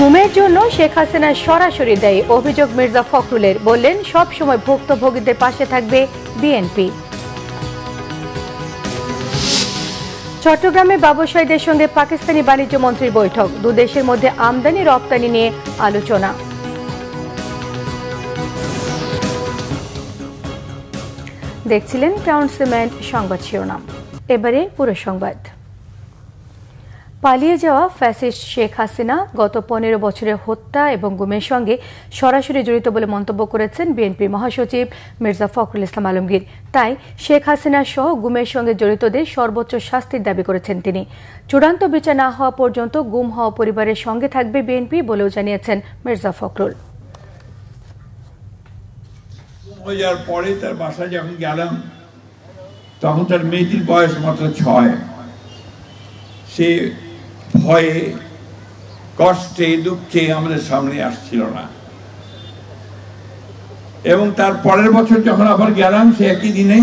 গুমের জন্য শেখ হাসিনা সরাসরি দায়ী অভিযোগ মির্জা ফখরুলের, বললেন সব সময় ভুক্তভোগীদের পাশে থাকবে বিএনপি। চট্টগ্রামে ব্যবসায়ীদের সঙ্গে পাকিস্তানি বাণিজ্য মন্ত্রীর বৈঠক, দুদেশের মধ্যে আমদানি রপ্তানি নিয়ে আলোচনা। দেখছিলেন ক্রাউন সিমেন্ট সংবাদ শিরোনাম। এবারে পুরো সংবাদ। পালিয়ে যাওয়া ফ্যাসিস্ট শেখ হাসিনা গত 15 বছরের হত্যা এবং গুমের সঙ্গে সরাসরি জড়িত বলে মন্তব্য করেছেন বিএনপি মহাসচিব মির্জা ফখরুল ইসলাম আলমগীর। তাই শেখ হাসিনা সহ গুমের সঙ্গে জড়িতদের সর্বোচ্চ শাস্তির দাবি করেছেন তিনি। চূড়ান্ত বিচার না হওয়া পর্যন্ত গুম হওয়া পরিবারের সঙ্গে থাকবে বিএনপি বলেও জানিয়েছেন মির্জা ফখরুল। পরে তার বাসায় যখন গেলাম তখন তার মেয়েটির বয়স মাত্র 6। সে ভয়ে কষ্টে দুঃখে আমাদের সামনে আসছিল না, এবং তার পরের বছর যখন আবার গেলাম সে একই দিনে,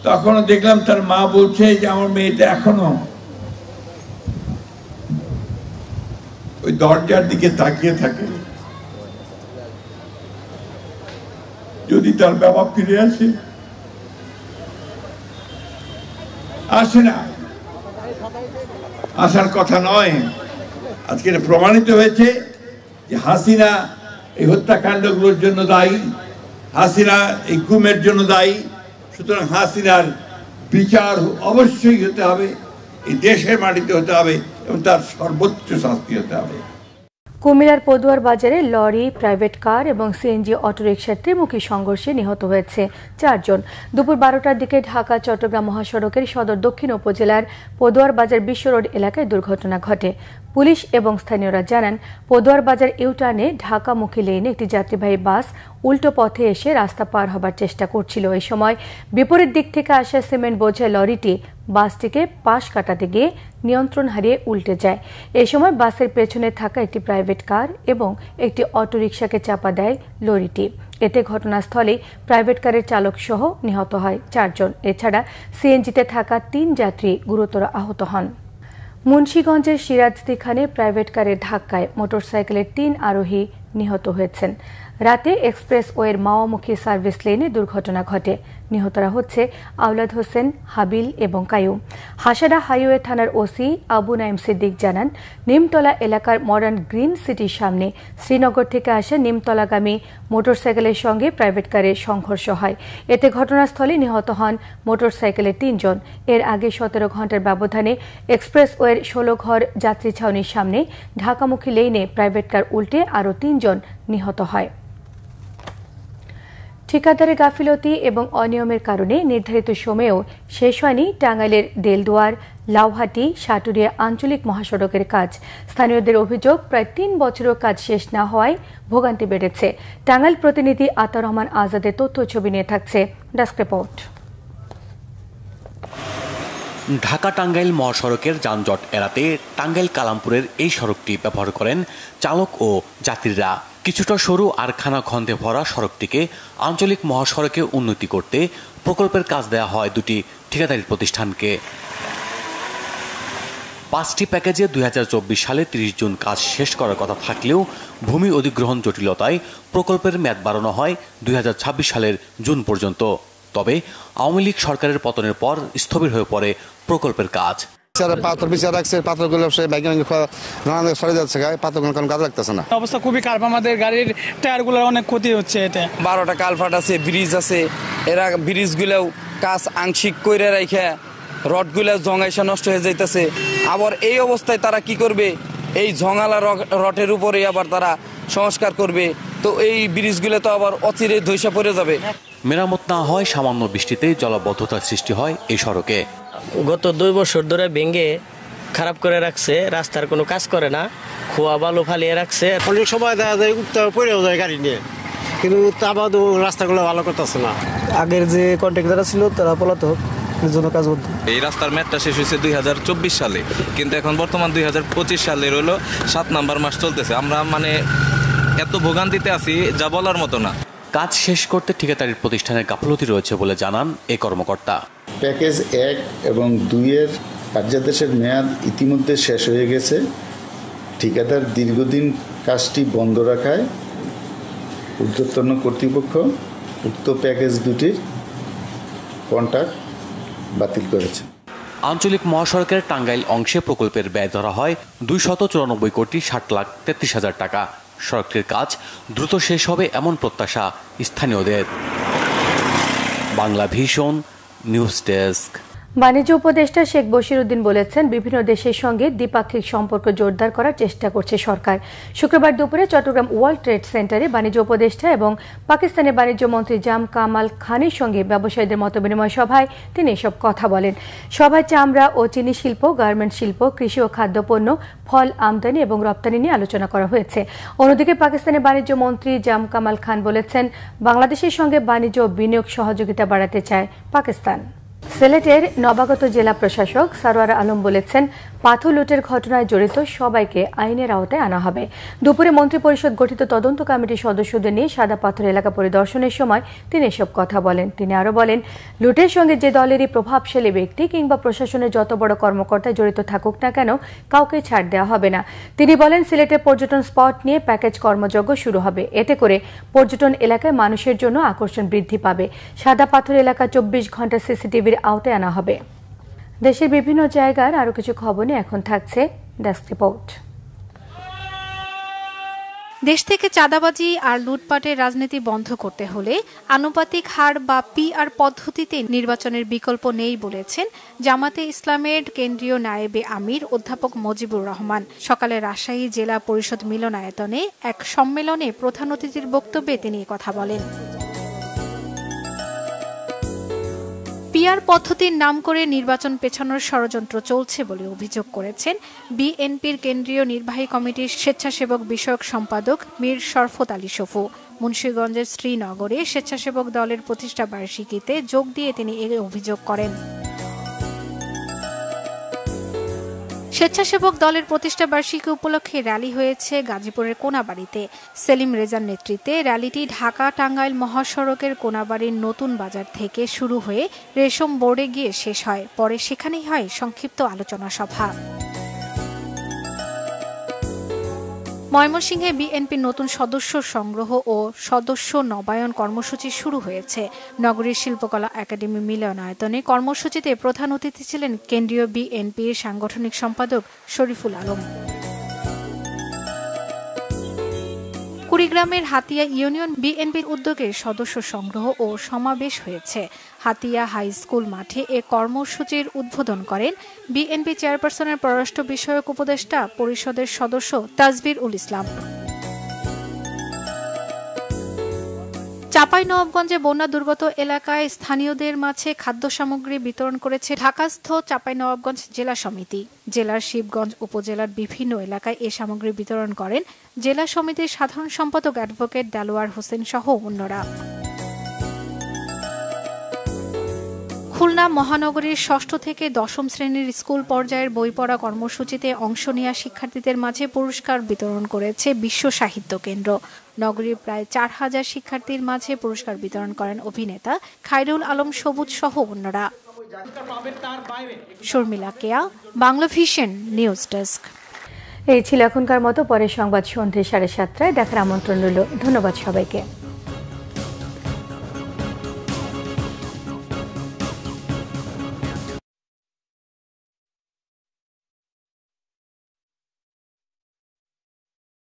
তখনও দেখলাম তার মা বলছে যে আমার মেয়েটা এখনো ওই দরজার দিকে তাকিয়ে থাকে, যদি তার বাবা ফিরে আসে না, আসার কথা নয়। আজকে প্রমাণিত হয়েছে যে হাসিনা এই হত্যাকাণ্ডগুলোর জন্য দায়ী, হাসিনা এই গুমের জন্য দায়ী। সুতরাং হাসিনার বিচার অবশ্যই হতে হবে, এই দেশের মাটিতে হতে হবে, এবং তার সর্বোচ্চ শাস্তি হতে হবে। কুমিল্লার পদুয়ার বাজারে লরি, প্রাইভেট কার এবং সিএনজি অটোরিকশার ত্রিমুখী সংঘর্ষে নিহত হয়েছে 4 জন। দুপুর 12টার দিকে ঢাকা চট্টগ্রাম মহাসড়কের সদর দক্ষিণ উপজেলার পদুয়ার বাজার বিশ্ব রোড এলাকায় দুর্ঘটনা ঘটে। পুলিশ এবং স্থানীয়রা জানান, পদুয়ার বাজার ইউটার্নে ঢাকামুখী লেনে একটি যাত্রীবাহী বাস উল্টো পথে এসে রাস্তা পার হবার চেষ্টা করছিল। এই সময় বিপরীত দিক থেকে আসা সিমেন্ট বোঝাই লরিটি বাসটিকে পাশ কাটাতে গিয়ে নিয়ন্ত্রণ হারিয়ে উল্টে যায়। এই সময় বাসের পেছনে থাকা একটি প্রাইভেট কার এবং একটি অটোরিকশাকে চাপা দেয় লরিটি। এতে ঘটনাস্থলেই প্রাইভেট কারের চালক সহ নিহত হয় 4 জন। এছাড়া সিএনজিতে থাকা 3 যাত্রী গুরুতর আহত হন। মুন্সিগঞ্জের সিরাজদিখানে প্রাইভেট কারের ধাক্কায় মোটরসাইকেলের 3 আরোহী নিহত হয়েছেন। রাতে এক্সপ্রেসওয়ের মাওয়ামুখী সার্ভিস লেনে দুর্ঘটনা ঘটে। নিহতরা হচ্ছে আওলাদ হোসেন, হাবিল এবং কায়ুম। হাসারা হাইওয়ে থানার ওসি আবু নাইম সিদ্দিক জানান, নিমতলা এলাকার মডার্ন গ্রিন সিটির সামনে শ্রীনগর থেকে আসা নিমতলাগামী মোটরসাইকেলের সঙ্গে প্রাইভেট কারের সংঘর্ষ হয়। এতে ঘটনাস্থলে নিহত হন মোটরসাইকেলের 3 জন। এর আগে 17 ঘণ্টার ব্যবধানে এক্সপ্রেসওয়ের 16 ঘর যাত্রী ছাউনির সামনে ঢাকামুখী লেনে প্রাইভেট কার উল্টে আরও 3 জন নিহত হয়। ঠিকাদারের গাফিলতি এবং অনিয়মের কারণে নির্ধারিত সময়েও শেষ হয়নি টাঙ্গাইলের দেলদুয়ার, লাউহাটি, সাটুরিয়া আঞ্চলিক মহাসড়কের কাজ। স্থানীয়দের অভিযোগ, প্রায় 3 বছরও কাজ শেষ না হওয়ায় ভোগান্তি বেড়েছে। টাঙ্গাইল প্রতিনিধি আতাউর রহমান আজাদের তথ্য ছবি নিয়ে থাকছে ডেস্ক রিপোর্ট। ঢাকা টাঙ্গাইল মহাসড়কের যানজট এড়াতে টাঙ্গাইল কালামপুরের এই সড়কটি ব্যবহার করেন চালক ও যাত্রীরা। কিছুটা সরু আর খানাখন্দে ভরা সড়কটিকে আঞ্চলিক মহাসড়কে উন্নতি করতে প্রকল্পের কাজ দেওয়া হয় 2টি ঠিকাদারি প্রতিষ্ঠানকে। 5টি প্যাকেজে 2024 সালে 30 জুন কাজ শেষ করার কথা থাকলেও ভূমি অধিগ্রহণ জটিলতায় প্রকল্পের মেয়াদ বাড়ানো হয় 2026 সালের জুন পর্যন্ত। তবে আওয়ামী লীগ সরকারের পতনের পর স্থবির হয়ে পড়ে প্রকল্পের কাজ। পাথর বিচার রাখছে, পাথরগুলো সরে যাচ্ছে, পাথরগুলো কাজ লাগতেছে না। অবস্থা খুবই খারাপ, আমাদের গাড়ির টায়ারগুলো অনেক ক্ষতি হচ্ছে। এতে 12টা কালভার্ট আছে, ব্রিজ আছে, এরা ব্রিজগুলোও কাজ আংশিক করে রেখে রডগুলো জঙ্গাইসা নষ্ট হয়ে যাইতেছে। আবার এই অবস্থায় তারা কি করবে, এই জঙ্গালা রটের উপরে আবার তারা সংস্কার করবে, তো এই ব্রিজগুলো তো আবার অচিরে ধসে পড়ে যাবে। মেরামত না হয় সামান্য বৃষ্টিতে জলাবদ্ধতার সৃষ্টি হয় এই সড়কে। গত 2 বছর ধরে ভেঙে খারাপ করে রাখছে, রাস্তার কোনো কাজ করে না, খোয়া বালু ফালিয়ে রাখছে। অনেক সময় দেখা যায় পড়েও যায় গাড়ি নিয়ে, কিন্তু তা বাদও রাস্তাগুলো ভালো করতেছে না। আগের যে কন্ট্রাক্টর ছিল তারা পলাতক, জন্য কাজ করতো। এই রাস্তার মেয়াদটা শেষ হয়েছে 2024 সালে, কিন্তু এখন বর্তমান 2025 সালের হলো 7 নাম্বার মাস চলতেছে। আমরা এত ভোগান্তিতে আছি যা বলার মতো না। কাজ শেষ করতে ঠিকাদারি প্রতিষ্ঠানের গাফলতি রয়েছে বলে জানান এই কর্মকর্তা। প্যাকেজ 1 এবং 2 এর কার্যাদেশের মেয়াদ ইতিমধ্যে শেষ হয়ে গেছে। ঠিকাদার দীর্ঘদিন কাজটি বন্ধ রাখায় ঊর্ধ্বতন কর্তৃপক্ষ উক্ত প্যাকেজ দুটির কন্ট্রাক্ট বাতিল করেছে। আঞ্চলিক মহাসড়কের টাঙ্গাইল অংশে প্রকল্পের ব্যয় ধরা হয় 294,60,33,000 টাকা। সড়কটির কাজ দ্রুত শেষ হবে এমন প্রত্যাশা স্থানীয়দের। Bangla vision news desk. বাণিজ্য উপদেষ্টা শেখ বশিরউদ্দিন বলেছেন, বিভিন্ন দেশের সঙ্গে দ্বিপাক্ষিক সম্পর্ক জোরদার করার চেষ্টা করছে সরকার। শুক্রবার দুপুরে চট্টগ্রাম ওয়ার্ল্ড ট্রেড সেন্টারে বাণিজ্য উপদেষ্টা এবং পাকিস্তানের বাণিজ্য মন্ত্রী জাম কামাল খানের সঙ্গে ব্যবসায়ীদের মতবিনিময় সভায় তিনি এসব কথা বলেন। সভায় চামড়া ও চিনি শিল্প, গার্মেন্টস শিল্প, কৃষি ও খাদ্যপণ্য, ফল আমদানি এবং রপ্তানি নিয়ে আলোচনা করা হয়েছে। অন্যদিকে পাকিস্তানের বাণিজ্য মন্ত্রী জাম কামাল খান বলেছেন, বাংলাদেশের সঙ্গে বাণিজ্য ও বিনিয়োগ সহযোগিতা বাড়াতে চায় পাকিস্তান। সিলেটের নবাগত জেলা প্রশাসক সারোয়ার আলম বলেছেন, পাথর লুটের ঘটনায় জড়িত সবাইকে আইনের আওতায় আনা হবে। দুপুরে মন্ত্রিপরিষদ গঠিত তদন্ত কমিটির সদস্যদের নিয়ে সাদা পাথর এলাকা পরিদর্শনের সময় তিনি এসব কথা বলেন। তিনি আরও বলেন, লুটের সঙ্গে যে দলেরই প্রভাবশালী ব্যক্তি কিংবা প্রশাসনের যত বড় কর্মকর্তা জড়িত থাকুক না কেন, কাউকে ছাড় দেওয়া হবে না। তিনি বলেন, সিলেটের পর্যটন স্পট নিয়ে প্যাকেজ কর্মযজ্ঞ শুরু হবে। এতে করে পর্যটন এলাকায় মানুষের জন্য আকর্ষণ বৃদ্ধি পাবে। সাদা পাথর এলাকা 24 ঘন্টা সিসিটিভির আওতায় আনা হবে। দেশের বিভিন্ন জায়গার আরো কিছু খবর নিয়ে এখন থাকছে ডেস্ক রিপোর্ট। দেশ থেকে চাঁদাবাজি আর লুটপাটের রাজনীতি বন্ধ করতে হলে আনুপাতিক হার বা পিআর পদ্ধতিতে নির্বাচনের বিকল্প নেই বলেছেন জামাতে ইসলামের কেন্দ্রীয় নায়েবে আমির অধ্যাপক মজিবুর রহমান। সকালে রাজশাহী জেলা পরিষদ মিলনায়তনে এক সম্মেলনে প্রধান অতিথির বক্তব্যে তিনি কথা বলেন। পিআর পদ্ধতির নাম করে নির্বাচন পেছানোর ষড়যন্ত্র চলছে বলে অভিযোগ করেছেন বিএনপির কেন্দ্রীয় নির্বাহী কমিটির স্বেচ্ছাসেবক বিষয়ক সম্পাদক মীর শরফত আলী সফু। মুন্সিগঞ্জের শ্রীনগরে স্বেচ্ছাসেবক দলের প্রতিষ্ঠা বার্ষিকীতে যোগ দিয়ে তিনি এই অভিযোগ করেন। স্বেচ্ছাসেবক দলের প্রতিষ্ঠা বার্ষিকী উপলক্ষে র্যালি হয়েছে গাজীপুরের কোনাবাড়িতে। সেলিম রেজার নেতৃত্বে র্যালিটি ঢাকা টাঙ্গাইল মহাসড়কের কোনাবাড়ির নতুন বাজার থেকে শুরু হয়ে রেশম বোর্ডে গিয়ে শেষ হয়। পরে সেখানেই হয় সংক্ষিপ্ত আলোচনা সভা। ময়মনসিংহে বিএনপির নতুন সদস্য সংগ্রহ ও সদস্য নবায়ন কর্মসূচি শুরু হয়েছে। নগরীর শিল্পকলা একাডেমি মিলনায়তনে কর্মসূচিতে প্রধান অতিথি ছিলেন কেন্দ্রীয় বিএনপির সাংগঠনিক সম্পাদক শরীফুল আলম। কুড়িগ্রামের হাতিয়া ইউনিয়ন বিএনপির উদ্যোগে সদস্য সংগ্রহ ও সমাবেশ হয়েছে। হাতিয়া হাই স্কুল মাঠে এ কর্মসূচির উদ্বোধন করেন বিএনপি চেয়ারপারসনের পররাষ্ট্র বিষয়ক উপদেষ্টা পরিষদের সদস্য তাজবির উল ইসলাম। চাঁপাইনবাবগঞ্জে বন্যা দুর্গত এলাকায় স্থানীয়দের মাঝে খাদ্য সামগ্রী বিতরণ করেছে ঢাকাস্থ চাঁপাইনবাবগঞ্জ জেলা সমিতি। জেলার শিবগঞ্জ উপজেলার বিভিন্ন এলাকায় এ সামগ্রী বিতরণ করেন জেলা সমিতির সাধারণ সম্পাদক অ্যাডভোকেট দেলোয়ার হোসেন সহ অন্যরা। খুলনা মহানগরীর ৬ষ্ঠ থেকে ১০ম শ্রেণীর স্কুল পর্যায়ের বই পড়া কর্মসূচিতে অংশ নেওয়া শিক্ষার্থীদের মাঝে পুরস্কার বিতরণ করেছে বিশ্ব সাহিত্য কেন্দ্র। নগরীর প্রায় ৪,০০০ শিক্ষার্থীর মাঝে পুরস্কার বিতরণ করেন অভিনেতা খায়রুল আলম সবুজ সহ অন্যরা। শর্মিলা কেয়া, বাংলা ভিশন নিউজ ডেস্ক। এই ছিল এখনকার মতো। পরের সংবাদ সন্ধ্যে ৭:৩০টায় দেখার আমন্ত্রণ রইল। ধন্যবাদ সবাইকে।